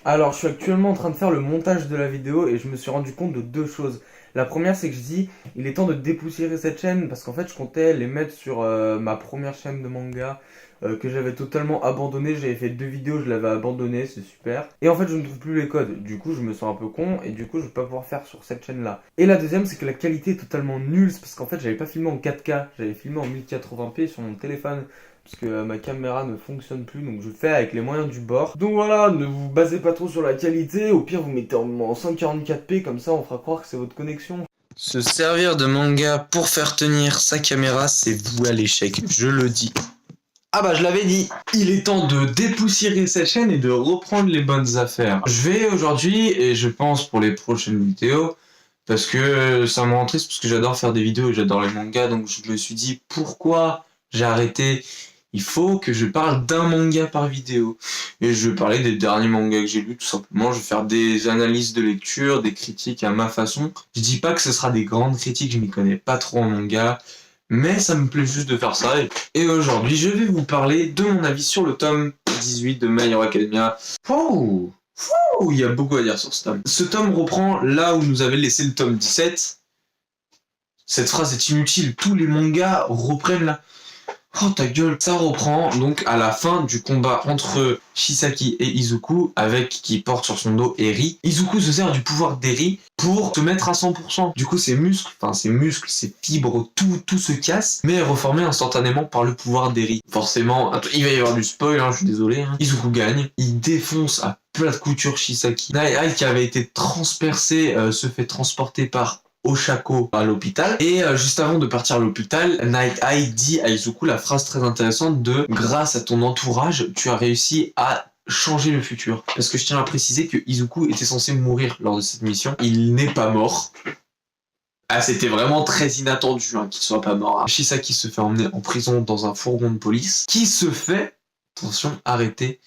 Alors, je suis actuellement en train de faire le montage de la vidéo et je me suis rendu compte de deux choses. La première, c'est que je dis, il est temps de dépoussiérer cette chaîne parce qu'en fait, je comptais les mettre sur ma première chaîne de manga que j'avais totalement abandonnée. J'avais fait deux vidéos, je l'avais abandonnée, c'est super. Et en fait, je ne trouve plus les codes. Du coup, je me sens un peu con et du coup, je vais pas pouvoir faire sur cette chaîne-là. Et la deuxième, c'est que la qualité est totalement nulle c'est parce qu'en fait, j'avais pas filmé en 4K, j'avais filmé en 1080p sur mon téléphone parce que ma caméra ne fonctionne plus, donc je le fais avec les moyens du bord. Donc voilà, ne vous basez pas trop sur la qualité, au pire vous mettez en 144p, comme ça on fera croire que c'est votre connexion. Se servir de manga pour faire tenir sa caméra, c'est voué à l'échec, je le dis. Ah bah je l'avais dit, il est temps de dépoussiérer cette chaîne et de reprendre les bonnes affaires. Je vais aujourd'hui, et je pense pour les prochaines vidéos, parce que ça me rend triste, parce que j'adore faire des vidéos et j'adore les mangas, donc je me suis dit pourquoi j'ai arrêté. Il faut que je parle d'un manga par vidéo. Et je vais parler des derniers mangas que j'ai lus, tout simplement. Je vais faire des analyses de lecture, des critiques à ma façon. Je dis pas que ce sera des grandes critiques, je m'y connais pas trop en manga. Mais ça me plaît juste de faire ça. Et aujourd'hui, je vais vous parler de mon avis sur le tome 18 de My Hero Academia. Oh, il y a beaucoup à dire sur ce tome. Ce tome reprend là où nous avait laissé le tome 17. Cette phrase est inutile, tous les mangas reprennent là. Oh ta gueule. Ça reprend donc à la fin du combat entre Shisaki et Izuku, avec qui porte sur son dos Eri. Izuku se sert du pouvoir d'Eri pour se mettre à 100%. Du coup ses muscles, ses fibres, tout se casse, mais est reformé instantanément par le pouvoir d'Eri. Forcément, il va y avoir du spoil, je suis désolé. Izuku gagne, il défonce à plat de couture Shisaki. Nae qui avait été transpercé se fait transporter par Oshako à l'hôpital. Et juste avant de partir à l'hôpital, Night Eye dit à Izuku la phrase très intéressante de grâce à ton entourage, tu as réussi à changer le futur. Parce que je tiens à préciser que Izuku était censé mourir lors de cette mission. Il n'est pas mort. Ah, c'était vraiment très inattendu qu'il soit pas mort. Shisaki se fait emmener en prison dans un fourgon de police qui se fait, attention, arrêter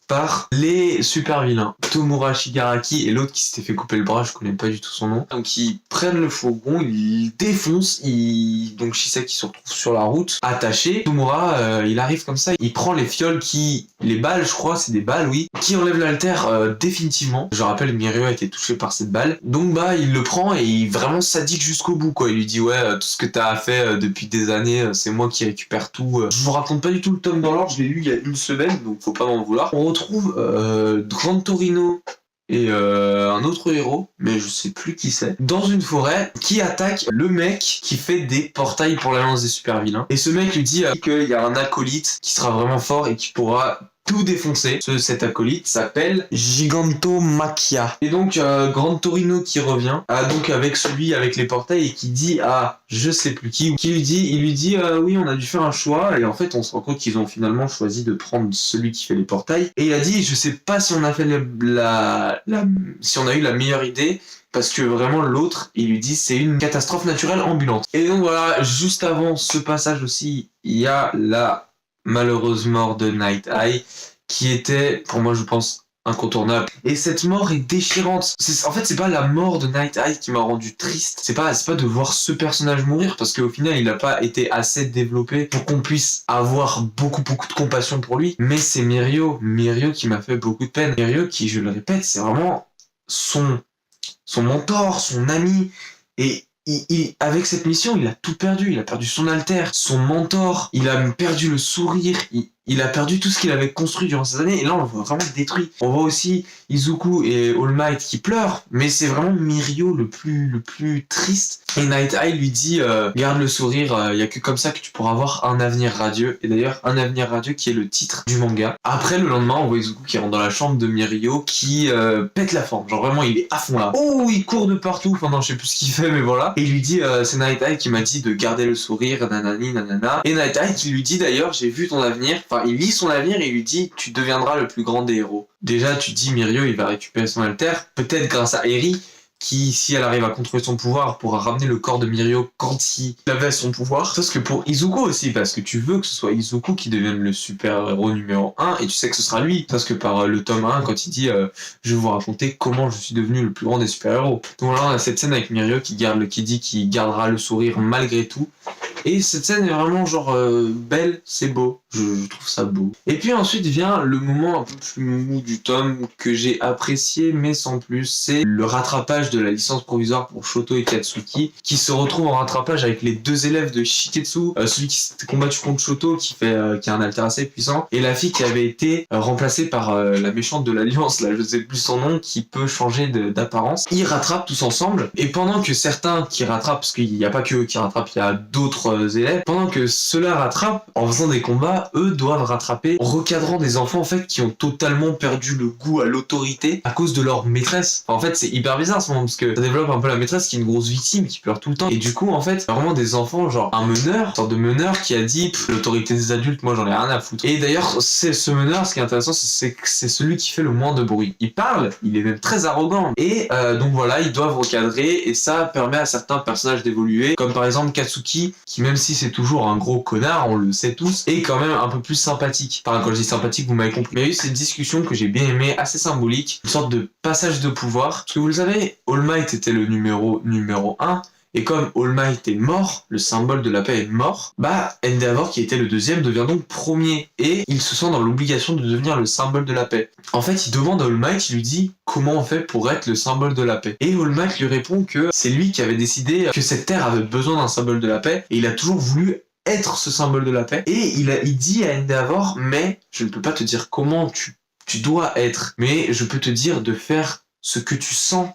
par les super vilains. Tomura Shigaraki et l'autre qui s'était fait couper le bras, je connais pas du tout son nom. Donc ils prennent le fourgon, ils défoncent, donc Shisaki se retrouve sur la route, attaché. Tomura, il arrive comme ça, il prend les fioles les balles, je crois, c'est des balles, oui, qui enlèvent l'alter définitivement. Je rappelle, Mirio a été touché par cette balle. Donc bah, il le prend et il est vraiment sadique jusqu'au bout, quoi. Il lui dit, ouais, tout ce que t'as fait depuis des années, c'est moi qui récupère tout. Je vous raconte pas du tout le tome dans l'ordre, je l'ai lu il y a une semaine, donc faut pas m'en vouloir. On retrouve Grand Torino et un autre héros, mais je sais plus qui c'est, dans une forêt, qui attaque le mec qui fait des portails pour l'Alliance des super vilains. Et ce mec lui dit qu'il y a un acolyte qui sera vraiment fort et qui pourra tout défoncer. Cet acolyte s'appelle Gigantomachia. Et donc Grand Torino qui revient, donc avec celui avec les portails et qui dit à je sais plus qui il lui dit oui, on a dû faire un choix, et en fait on se rend compte qu'ils ont finalement choisi de prendre celui qui fait les portails. Et il a dit je sais pas si on a fait si on a eu la meilleure idée, parce que vraiment l'autre, il lui dit c'est une catastrophe naturelle ambulante. Et donc voilà, juste avant ce passage aussi, il y a la malheureuse mort de Night Eye, qui était, pour moi je pense, incontournable. Et cette mort est déchirante. En fait, c'est pas la mort de Night Eye qui m'a rendu triste. C'est pas de voir ce personnage mourir, parce qu'au final, il n'a pas été assez développé pour qu'on puisse avoir beaucoup de compassion pour lui. Mais c'est Mirio qui m'a fait beaucoup de peine. Mirio qui, je le répète, c'est vraiment son mentor, son ami. Et avec cette mission, il a tout perdu. Il a perdu son alter, son mentor, il a perdu le sourire, il a perdu tout ce qu'il avait construit durant ces années. Et là, on le voit vraiment détruit. On voit aussi Izuku et All Might qui pleurent, mais c'est vraiment Mirio le plus triste. Et Night Eye lui dit garde le sourire, il y a que comme ça que tu pourras avoir un avenir radieux. Et d'ailleurs, un avenir radieux qui est le titre du manga. Après, le lendemain, on voit Izuku qui rentre dans la chambre de Mirio, qui pète la forme. Genre vraiment, il est à fond là. Oh, il court de partout. Enfin non, je sais plus ce qu'il fait, mais voilà. Et il lui dit c'est Night Eye qui m'a dit de garder le sourire, nanani, nanana. Et Night Eye qui lui dit d'ailleurs j'ai vu ton avenir. Enfin, il lit son avenir et il lui dit tu deviendras le plus grand des héros. Déjà, tu dis Mirio, il va récupérer son alter, peut-être grâce à Eri, qui, si elle arrive à contrôler son pouvoir, pourra ramener le corps de Mirio quand il avait son pouvoir. Parce que pour Izuku aussi, parce que tu veux que ce soit Izuku qui devienne le super-héros numéro 1, et tu sais que ce sera lui. Parce que par le tome 1, quand il dit je vais vous raconter comment je suis devenu le plus grand des super-héros. Donc là, on a cette scène avec Mirio qui dit qu'il gardera le sourire malgré tout. Et cette scène est vraiment genre belle, c'est beau, je trouve ça beau. Et puis ensuite vient le moment un peu plus mou du tome que j'ai apprécié mais sans plus, c'est le rattrapage de la licence provisoire pour Shoto et Katsuki qui se retrouvent en rattrapage avec les deux élèves de Shiketsu, celui qui s'était combattu contre Shoto qui a un alter assez puissant et la fille qui avait été remplacée par la méchante de l'Alliance, là je sais plus son nom, qui peut changer d'apparence. Ils rattrapent tous ensemble et pendant que certains qui rattrapent, parce qu'il n'y a pas que eux qui rattrapent, il y a d'autres élèves, pendant que ceux-là rattrapent en faisant des combats, eux doivent rattraper en recadrant des enfants en fait qui ont totalement perdu le goût à l'autorité à cause de leur maîtresse. Enfin, en fait c'est hyper bizarre ce moment parce que ça développe un peu la maîtresse qui est une grosse victime qui pleure tout le temps et du coup en fait vraiment des enfants genre un meneur, une sorte de meneur qui a dit l'autorité des adultes moi j'en ai rien à foutre. Et d'ailleurs c'est ce meneur, ce qui est intéressant c'est que c'est celui qui fait le moins de bruit. Il parle, il est même très arrogant et donc voilà ils doivent recadrer et ça permet à certains personnages d'évoluer comme par exemple Katsuki qui même si c'est toujours un gros connard, on le sait tous, est quand même un peu plus sympathique. Enfin quand je dis sympathique vous m'avez compris. Il y a eu cette discussion que j'ai bien aimé, assez symbolique, une sorte de passage de pouvoir. Parce que vous le savez, All Might était le numéro 1 et comme All Might est mort, le symbole de la paix est mort, bah Endeavor qui était le deuxième devient donc premier et il se sent dans l'obligation de devenir le symbole de la paix. En fait il demande à All Might, il lui dit comment on fait pour être le symbole de la paix. Et All Might lui répond que c'est lui qui avait décidé que cette terre avait besoin d'un symbole de la paix et il a toujours voulu être ce symbole de la paix. Et il dit à Endeavor mais je ne peux pas te dire comment tu dois être, mais je peux te dire de faire ce que tu sens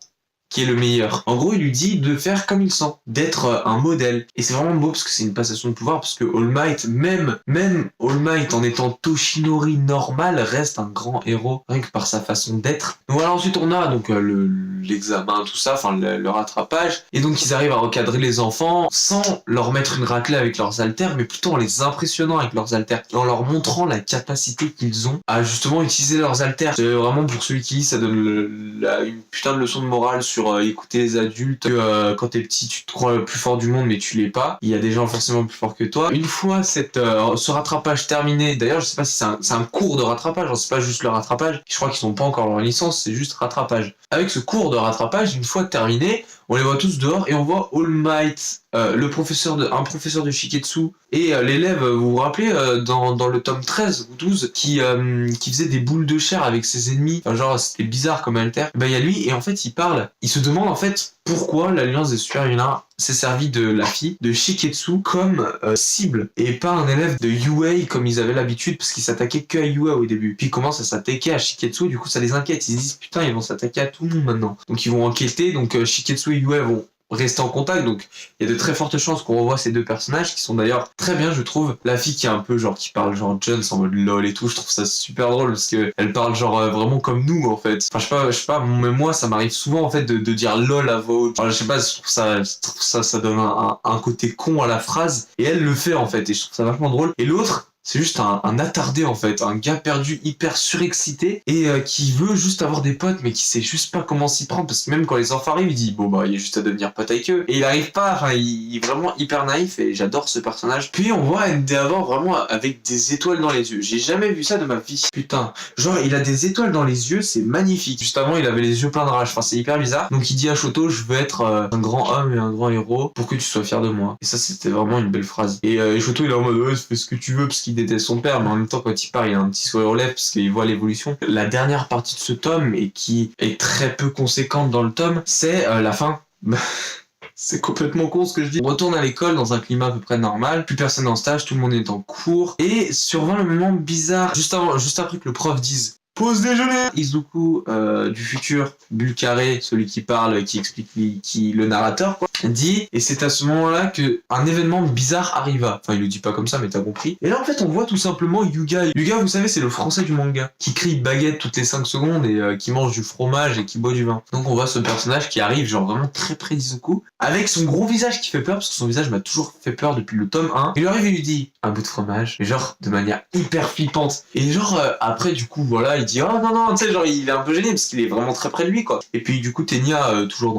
qui est le meilleur. En gros, il lui dit de faire comme il sent, d'être un modèle. Et c'est vraiment beau parce que c'est une passation de pouvoir, parce que All Might, même All Might en étant Toshinori normal, reste un grand héros, rien que par sa façon d'être. Donc voilà, ensuite on a donc l'examen, tout ça, enfin le rattrapage, et donc ils arrivent à recadrer les enfants sans leur mettre une raclée avec leurs haltères, mais plutôt en les impressionnant avec leurs haltères, et en leur montrant la capacité qu'ils ont à justement utiliser leurs haltères. C'est vraiment pour celui qui lit, ça donne une putain de leçon de morale sur écouter les adultes, que quand t'es petit tu te crois le plus fort du monde mais tu l'es pas, il y a des gens forcément plus forts que toi. Une fois ce rattrapage terminé, d'ailleurs je sais pas si c'est un cours de rattrapage, hein, c'est pas juste le rattrapage, je crois qu'ils ont pas encore leur licence, c'est juste rattrapage. Avec ce cours de rattrapage, une fois terminé, on les voit tous dehors et on voit All Might, un professeur de Shiketsu et l'élève, vous vous rappelez dans le tome 13 ou 12 qui faisait des boules de chair avec ses ennemis, enfin, genre c'était bizarre comme alter. Ben il y a lui et en fait il se demande en fait pourquoi l'Alliance des Super Vilains s'est servi de la fille de Shiketsu comme cible et pas un élève de Yuei comme ils avaient l'habitude parce qu'ils s'attaquaient que à Yuei au début. Puis ils commencent à s'attaquer à Shiketsu, du coup ça les inquiète, ils se disent putain ils vont s'attaquer à tout le monde maintenant. Donc ils vont enquêter, donc Shiketsu et Yuei vont rester en contact, donc il y a de très fortes chances qu'on revoie ces deux personnages qui sont d'ailleurs très bien je trouve. La fille qui est un peu genre qui parle genre Jones en mode lol et tout, je trouve ça super drôle parce que elle parle genre vraiment comme nous en fait. Enfin je sais pas, mais moi ça m'arrive souvent en fait de dire lol à voix haute. Enfin, je sais pas, je trouve ça donne un côté con à la phrase et elle le fait en fait et je trouve ça vachement drôle. Et l'autre c'est juste un attardé en fait, un gars perdu hyper surexcité et qui veut juste avoir des potes mais qui sait juste pas comment s'y prendre parce que même quand les enfants arrivent il dit bon bah il y a juste à devenir pote avec eux et il arrive pas, enfin il est vraiment hyper naïf et j'adore ce personnage. Puis on voit Endeavor vraiment avec des étoiles dans les yeux, j'ai jamais vu ça de ma vie, putain, genre il a des étoiles dans les yeux, c'est magnifique. Juste avant il avait les yeux pleins de rage, enfin c'est hyper bizarre. Donc il dit à Shoto je veux être un grand homme et un grand héros pour que tu sois fier de moi, et ça c'était vraiment une belle phrase. Et Shoto il est en mode ouais fais ce que tu veux parce qu'il déteste son père, mais en même temps quand il part il a un petit sourire aux lèvres parce qu'il voit l'évolution. La dernière partie de ce tome et qui est très peu conséquente dans le tome, c'est la fin. C'est complètement con ce que je dis. On retourne à l'école dans un climat à peu près normal, plus personne en stage, tout le monde est en cours et survient le moment bizarre juste après que le prof dise pause déjeuner. Izuku du futur, Bulle Carré, celui qui parle, qui explique le narrateur quoi, dit, et c'est à ce moment-là que un événement bizarre arriva. Enfin il le dit pas comme ça mais t'as compris. Et là en fait on voit tout simplement Yuga. Yuga vous savez c'est le français du manga, qui crie baguette toutes les 5 secondes et qui mange du fromage et qui boit du vin. Donc on voit ce personnage qui arrive genre vraiment très près d'Izuku, avec son gros visage qui fait peur, parce que son visage m'a toujours fait peur depuis le tome 1. Il lui arrive et lui dit un bout de fromage, mais genre de manière hyper flippante. Et genre après du coup voilà il dit oh non tu sais genre il est un peu gêné parce qu'il est vraiment très près de lui quoi. Et puis du coup Tenya toujours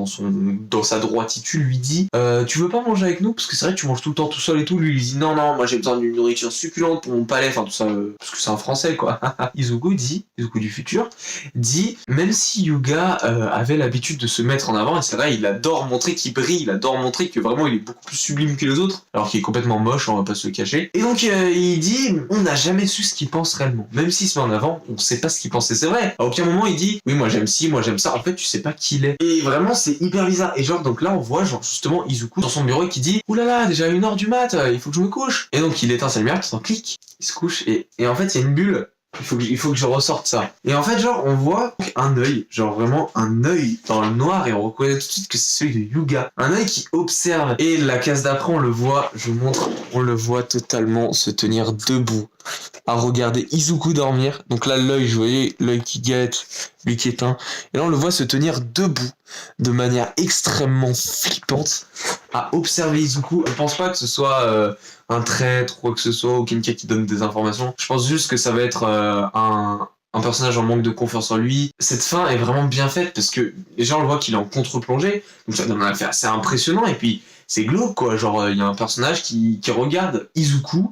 dans sa droititude lui dit tu veux pas manger avec nous parce que c'est vrai que tu manges tout le temps tout seul et tout. Lui il dit non moi j'ai besoin d'une nourriture succulente pour mon palais, enfin tout ça parce que c'est un français quoi. Izuku du futur dit même si Hyuga avait l'habitude de se mettre en avant, et c'est vrai il adore montrer qu'il brille, il adore montrer que vraiment il est beaucoup plus sublime que les autres alors qu'il est complètement moche, on va pas se le cacher. Et donc il dit on n'a jamais su ce qu'il pense réellement, même s'il se met en avant on sait pas ce qu'il pensait. C'est vrai, à aucun moment il dit oui moi j'aime ci, moi j'aime ça, en fait tu sais pas qui il est. Et vraiment c'est hyper bizarre. Et genre donc là on voit genre justement Izuku dans son bureau qui dit oulala déjà 1h du mat, il faut que je me couche. Et donc il éteint sa lumière, puis clic, il se couche et en fait il y a une bulle. Il faut que je ressorte ça. Et en fait, genre, on voit un œil, genre vraiment un œil dans le noir, et on reconnaît tout de suite que c'est celui de Hyuga. Un œil qui observe. Et la case d'après, on le voit, je vous montre, on le voit totalement se tenir debout, à regarder Izuku dormir. Donc là, l'œil, vous voyez, l'œil qui guette, lui qui éteint. Et là, on le voit se tenir debout, de manière extrêmement flippante, à observer Izuku. Je pense pas que ce soit un traître ou quoi que ce soit, ou quelqu'un qui donne des informations. Je pense juste que ça va être un personnage en manque de confiance en lui. Cette fin est vraiment bien faite parce que les gens le voient qu'il est en contre-plongée, donc ça donne un effet assez impressionnant, et puis c'est glauque quoi, genre il y a un personnage qui regarde Izuku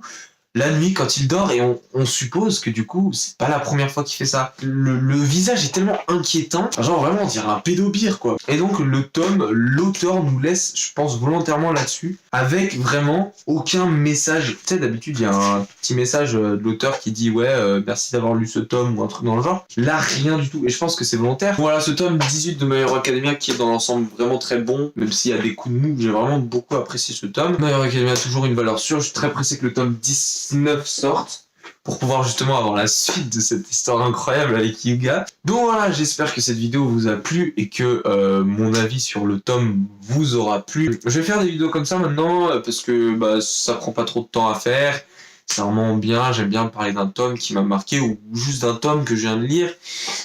la nuit quand il dort, et on suppose que du coup c'est pas la première fois qu'il fait ça. Le visage est tellement inquiétant, genre vraiment on dirait un pédobire quoi. Et donc l'auteur nous laisse, je pense volontairement là-dessus, avec vraiment aucun message. Tu sais d'habitude il y a un petit message de l'auteur qui dit ouais merci d'avoir lu ce tome ou un truc dans le genre. Là rien du tout, et je pense que c'est volontaire. Voilà ce tome 18 de My Hero Academia qui est dans l'ensemble vraiment très bon, même s'il y a des coups de mou, j'ai vraiment beaucoup apprécié ce tome. My Hero Academia a toujours une valeur sûre, je suis très pressé que le tome 19 sorte pour pouvoir justement avoir la suite de cette histoire incroyable avec Hyuga. Donc voilà, j'espère que cette vidéo vous a plu et que mon avis sur le tome vous aura plu. Je vais faire des vidéos comme ça maintenant parce que ça prend pas trop de temps à faire. C'est vraiment bien, j'aime bien parler d'un tome qui m'a marqué ou juste d'un tome que je viens de lire.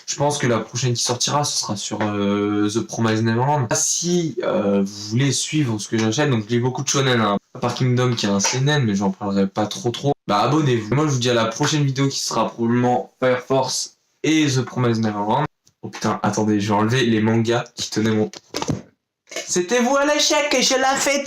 Je pense que la prochaine qui sortira, ce sera sur The Promised Neverland. Si vous voulez suivre ce que j'achète, donc je lis beaucoup de shonen, hein. À part Kingdom qui est un seinen, mais j'en parlerai pas trop. Abonnez-vous. Moi je vous dis à la prochaine vidéo qui sera probablement Fire Force et The Promised Neverland. Oh putain, attendez, je vais enlever les mangas qui tenaient mon... C'était vous à l'échec et je l'ai fait.